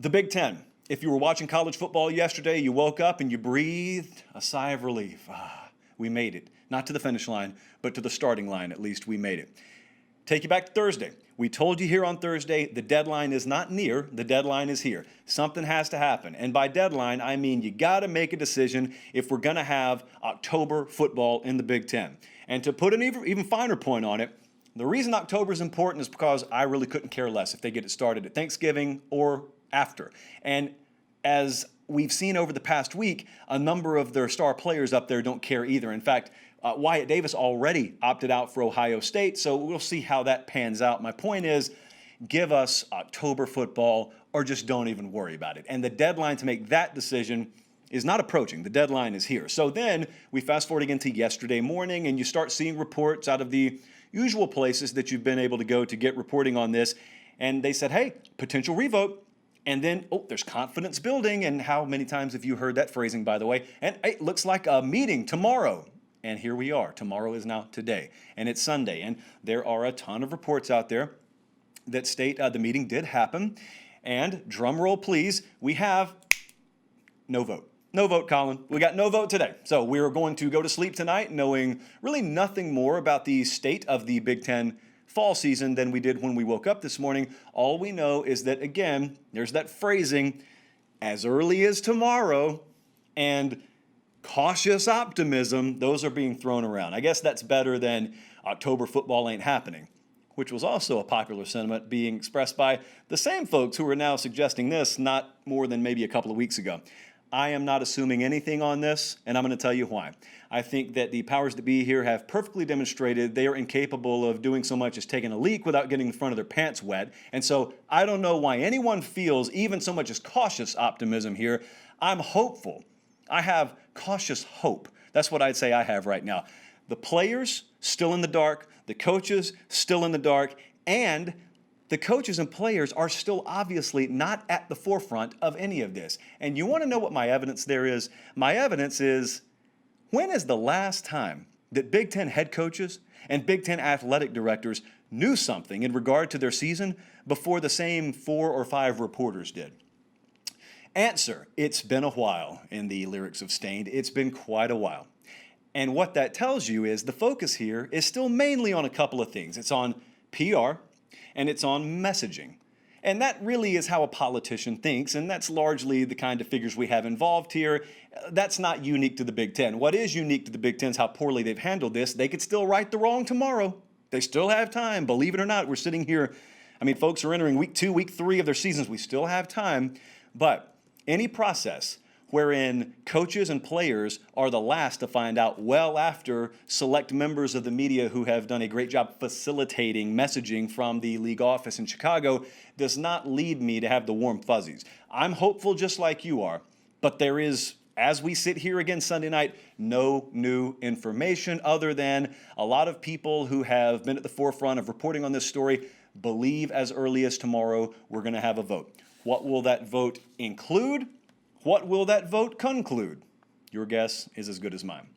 The Big Ten. If you were watching college football yesterday, you woke up and you breathed a sigh of relief. We made it. Not to the finish line, but to the starting line. At least we made it. Take you back to Thursday. We told you here on Thursday, the deadline is not near, the deadline is here. Something has to happen. And by deadline, I mean you got to make a decision if we're going to have October football in the Big Ten. And to put an even finer point on it, the reason October is important is because I really couldn't care less if they get it started at Thanksgiving or after. And as we've seen over the past week, a number of their star players up there don't care either. In fact, Wyatt Davis already opted out for Ohio State, so we'll see how that pans out. My point is, give us October football or just don't even worry about it. And the deadline to make that decision is not approaching. The deadline is here. So then we fast forward again to yesterday morning, and you start seeing reports out of the usual places that you've been able to go to get reporting on this. And they said, hey, potential revote. And then, there's confidence building. And how many times have you heard that phrasing, by the way? And it looks like a meeting tomorrow. And here we are. Tomorrow is now today. And it's Sunday. And there are a ton of reports out there that state the meeting did happen. And drum roll, please, we have no vote. No vote, Colin. We got no vote today. So we're going to go to sleep tonight knowing really nothing more about the state of the Big Ten fall season than we did when we woke up this morning. All we know is that, again, there's that phrasing, as early as tomorrow, and cautious optimism, those are being thrown around. I guess that's better than October football ain't happening, which was also a popular sentiment being expressed by the same folks who are now suggesting this not more than maybe a couple of weeks ago. I am not assuming anything on this, and I'm going to tell you why. I think that the powers that be here have perfectly demonstrated they are incapable of doing so much as taking a leak without getting the front of their pants wet. And so I don't know why anyone feels even so much as cautious optimism here. I'm hopeful. I have cautious hope. That's what I'd say I have right now. The players still in the dark, the coaches still in the dark, and the coaches and players are still obviously not at the forefront of any of this. And you want to know what my evidence there is? My evidence is, when is the last time that Big Ten head coaches and Big Ten athletic directors knew something in regard to their season before the same 4 or 5 reporters did? Answer, it's been a while in the lyrics of Stained. It's been quite a while. And what that tells you is the focus here is still mainly on a couple of things. It's on PR, and it's on messaging. And that really is how a politician thinks, and that's largely the kind of figures we have involved here. That's not unique to the Big Ten. What is unique to the Big Ten is how poorly they've handled this. They could still right the wrong tomorrow. They still have time. Believe it or not, we're sitting here. Folks are entering week 2, week 3 of their seasons. We still have time. But any process wherein coaches and players are the last to find out well after select members of the media who have done a great job facilitating messaging from the league office in Chicago does not lead me to have the warm fuzzies. I'm hopeful just like you are, but there is, as we sit here again Sunday night, no new information other than a lot of people who have been at the forefront of reporting on this story believe as early as tomorrow we're going to have a vote. What will that vote include? What will that vote conclude? Your guess is as good as mine.